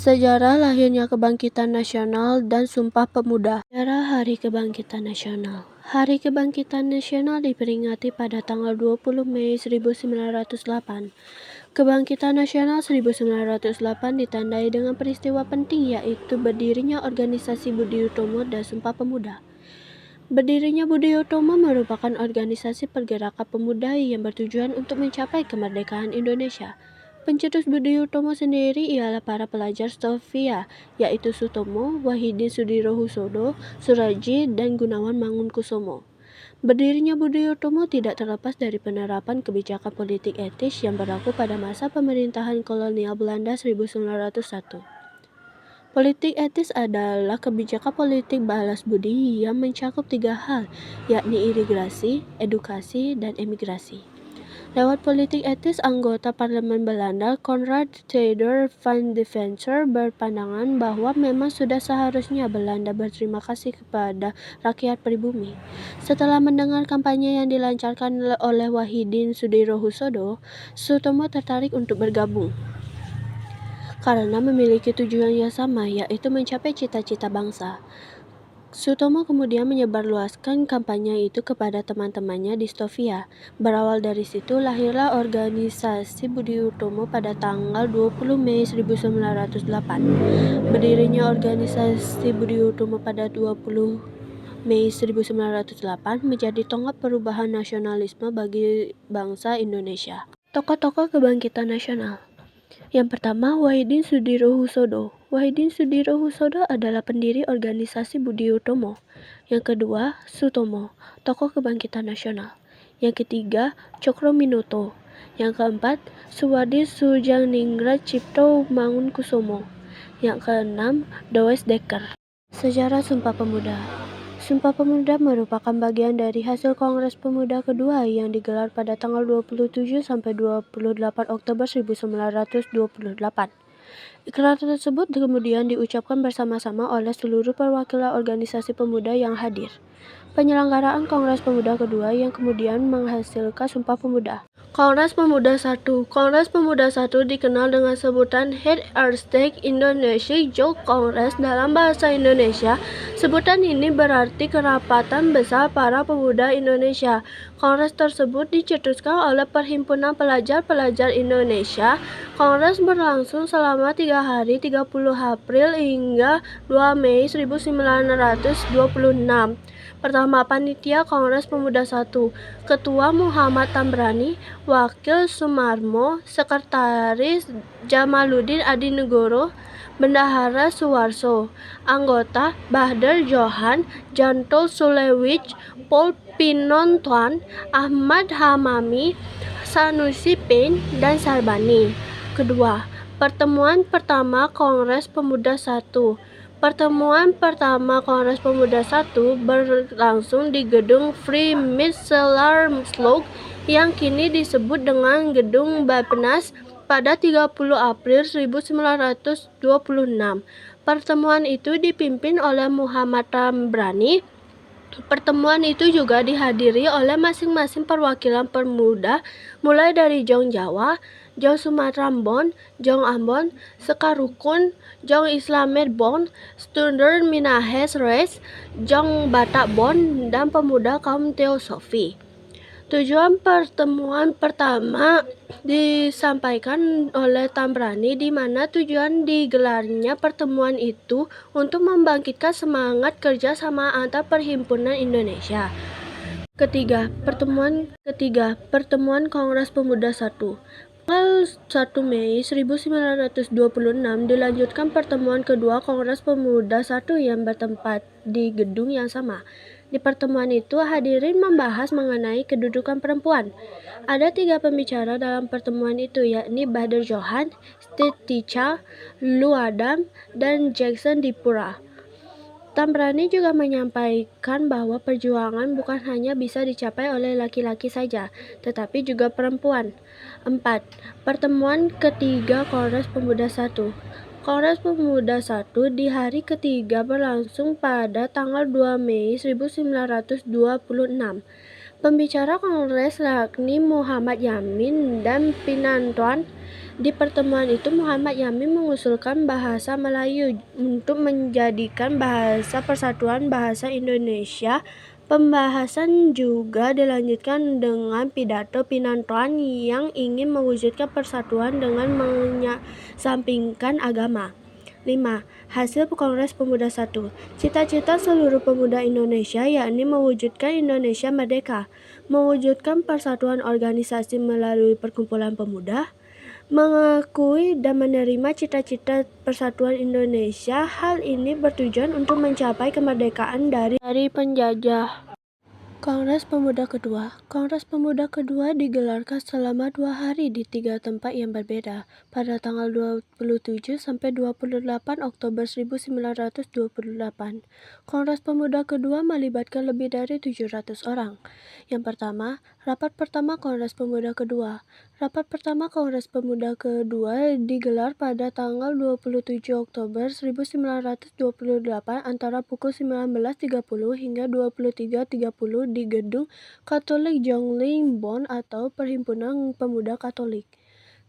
Sejarah lahirnya Kebangkitan Nasional dan Sumpah Pemuda. Sejarah Hari Kebangkitan Nasional. Hari Kebangkitan Nasional diperingati pada tanggal 20 Mei 1908. Kebangkitan Nasional 1908 ditandai dengan peristiwa penting, yaitu berdirinya organisasi Budi Utomo dan Sumpah Pemuda. Berdirinya Budi Utomo merupakan organisasi pergerakan pemuda yang bertujuan untuk mencapai kemerdekaan Indonesia. Pencetus Budi Utomo sendiri ialah para pelajar Stovia, yaitu Sutomo, Wahidin Sudirohusodo, Suraji, dan Gunawan Mangunkusumo. Berdirinya Budi Utomo tidak terlepas dari penerapan kebijakan politik etis yang berlaku pada masa pemerintahan kolonial Belanda 1901. Politik etis adalah kebijakan politik balas budi yang mencakup 3 hal, yakni imigrasi, edukasi, dan emigrasi. Lewat politik etis, anggota parlemen Belanda, Konrad Theodor van Deventer, berpandangan bahwa memang sudah seharusnya Belanda berterima kasih kepada rakyat pribumi. Setelah mendengar kampanye yang dilancarkan oleh Wahidin Sudirohusodo, Sutomo tertarik untuk bergabung karena memiliki tujuan yang sama, yaitu mencapai cita-cita bangsa. Sutomo kemudian menyebarluaskan kampanye itu kepada teman-temannya di Stovia. Berawal dari situ lahirlah organisasi Budi Utomo pada tanggal 20 Mei 1908. Berdirinya organisasi Budi Utomo pada 20 Mei 1908 menjadi tonggak perubahan nasionalisme bagi bangsa Indonesia. Tokoh-tokoh kebangkitan nasional. Yang pertama, Wahidin Sudirohusodo. Wahidin Sudirohusodo adalah pendiri organisasi Budi Utomo. Yang kedua, Sutomo, tokoh kebangkitan nasional. Yang ketiga, Cokroaminoto. Yang keempat, Suwadi Sujaningrat Cipto Mangunkusumo. Yang keenam, Dowes Dekker. Sejarah Sumpah Pemuda. Sumpah Pemuda merupakan bagian dari hasil Kongres Pemuda kedua yang digelar pada tanggal 27 sampai 28 Oktober 1928. Ikrar tersebut kemudian diucapkan bersama-sama oleh seluruh perwakilan organisasi pemuda yang hadir. Penyelenggaraan Kongres Pemuda kedua yang kemudian menghasilkan Sumpah Pemuda. Kongres Pemuda I. Kongres Pemuda I dikenal dengan sebutan Head Arstake Indonesia Youth Congress dalam bahasa Indonesia. Sebutan ini berarti kerapatan besar para pemuda Indonesia. Kongres tersebut dicetuskan oleh Perhimpunan Pelajar-Pelajar Indonesia. Kongres berlangsung selama 3 hari 30 April hingga 2 Mei 1926. Pertama, Panitia Kongres Pemuda I. Ketua Muhammad Tambrani, Wakil Sumarmo, Sekretaris Jamaluddin Adinegoro, Bendahara Suwarso, Anggota Bahdar Johan, Jantol Sulewich, Paul Pinontuan, Ahmad Hamami, Sanusi Pain, dan Sarbani. Kedua, Pertemuan Pertama Kongres Pemuda I. Pertemuan pertama Kongres Pemuda I berlangsung di Gedung Free Slog yang kini disebut dengan Gedung Bappenas pada 30 April 1926. Pertemuan itu dipimpin oleh Muhammad Tambrani. Pertemuan itu juga dihadiri oleh masing-masing perwakilan pemuda, mulai dari Jong Jawa, Jong Sumatera Ambon, Jong Ambon, Sekarukun, Jong Islamet Bon, Stunder Minahes Res, Jong Batak Bon, dan pemuda kaum Teosofi. Tujuan pertemuan pertama disampaikan oleh Tambrani, di mana tujuan digelarnya pertemuan itu untuk membangkitkan semangat kerjasama antar perhimpunan Indonesia. Pertemuan Kongres Pemuda I. Tanggal 1 Mei 1926 dilanjutkan pertemuan kedua Kongres Pemuda I yang bertempat di gedung yang sama. Di pertemuan itu hadirin membahas mengenai kedudukan perempuan. Ada 3 pembicara dalam pertemuan itu, yakni Bahdar Johan, Steve Ticha, Lou Adam, dan Jackson Dipura. Tambrani juga menyampaikan bahwa perjuangan bukan hanya bisa dicapai oleh laki-laki saja, tetapi juga perempuan. 4. Pertemuan ketiga Kongres Pemuda I. Kongres Pemuda I di hari ketiga berlangsung pada tanggal 2 Mei 1926. Pembicara Kongres yakni Muhammad Yamin dan Pinantuan. Di pertemuan itu, Muhammad Yamin mengusulkan bahasa Melayu untuk menjadikan bahasa persatuan bahasa Indonesia. Pembahasan juga dilanjutkan dengan pidato Pinantuan yang ingin mewujudkan persatuan dengan menyampingkan agama. 5. Hasil Kongres Pemuda 1. Cita-cita seluruh pemuda Indonesia yakni mewujudkan Indonesia merdeka, mewujudkan persatuan organisasi melalui perkumpulan pemuda, mengakui dan menerima cita-cita persatuan Indonesia. Hal ini bertujuan untuk mencapai kemerdekaan dari penjajah. Kongres Pemuda Kedua. Kongres Pemuda Kedua digelarkan selama 2 hari di 3 tempat yang berbeda, pada tanggal 27 sampai 28 Oktober 1928. Kongres Pemuda Kedua melibatkan lebih dari 700 orang. Yang pertama, Rapat Pertama Kongres Pemuda Kedua. Rapat pertama Kongres Pemuda Kedua digelar pada tanggal 27 Oktober 1928 antara pukul 19.30 hingga 23.30 di Gedung Katolik Jongling Bonn atau Perhimpunan Pemuda Katolik.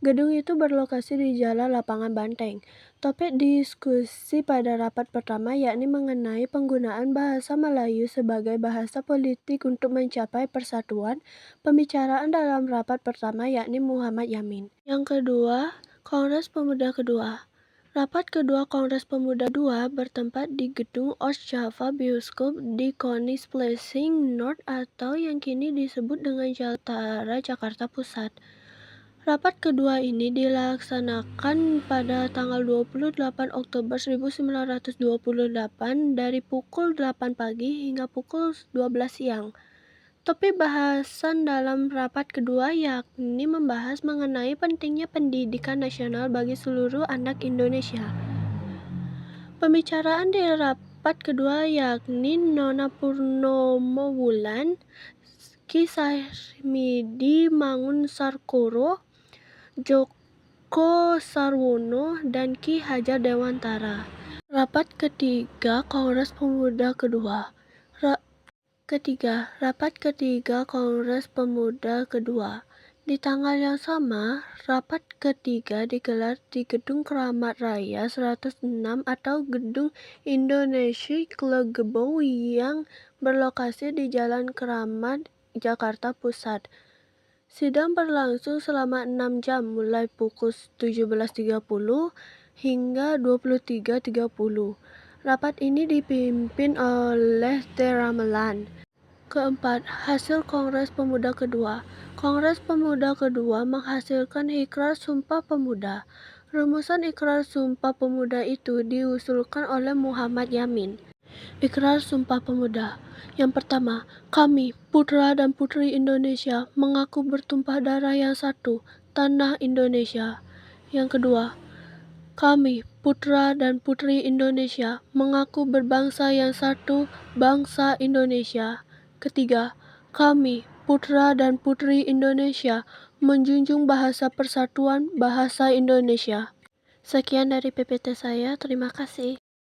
Gedung itu berlokasi di Jalan Lapangan Banteng. Topik diskusi pada rapat pertama yakni mengenai penggunaan bahasa Melayu sebagai bahasa politik untuk mencapai persatuan. Pembicaraan dalam rapat pertama yakni Muhammad Yamin. Yang kedua, Kongres Pemuda Kedua. Rapat kedua Kongres Pemuda II bertempat di Gedung Ost-Java Bioskop di Konis Blessing North atau yang kini disebut dengan Jalan Utara, Jakarta Pusat. Rapat kedua ini dilaksanakan pada tanggal 28 Oktober 1928 dari pukul 8 pagi hingga pukul 12 siang. Topik bahasan dalam rapat kedua yakni membahas mengenai pentingnya pendidikan nasional bagi seluruh anak Indonesia. Pembicaraan di rapat kedua yakni Nona Purnomo Wulan, Ki Sahmidi Mangun Sarkoro, Joko Sarwono, dan Ki Hajar Dewantara. Rapat ketiga Kongres Pemuda Kedua. Rapat ketiga Kongres Pemuda Kedua. Di tanggal yang sama, rapat ketiga digelar di Gedung Keramat Raya 106 atau Gedung Indonesia Klegebou yang berlokasi di Jalan Keramat, Jakarta Pusat. Sidang berlangsung selama 6 jam, mulai pukul 17.30 hingga 23.30. Rapat ini dipimpin oleh T. Ramelan. Keempat, hasil Kongres Pemuda Kedua. Kongres Pemuda Kedua menghasilkan Ikrar Sumpah Pemuda. Rumusan Ikrar Sumpah Pemuda itu diusulkan oleh Muhammad Yamin. Ikrar Sumpah Pemuda. Yang pertama, kami, putra dan putri Indonesia, mengaku bertumpah darah yang satu, tanah Indonesia. Yang kedua, kami, putra dan putri Indonesia, mengaku berbangsa yang satu, bangsa Indonesia. Ketiga, kami, putra dan putri Indonesia, menjunjung bahasa persatuan, bahasa Indonesia. Sekian dari PPT saya, terima kasih.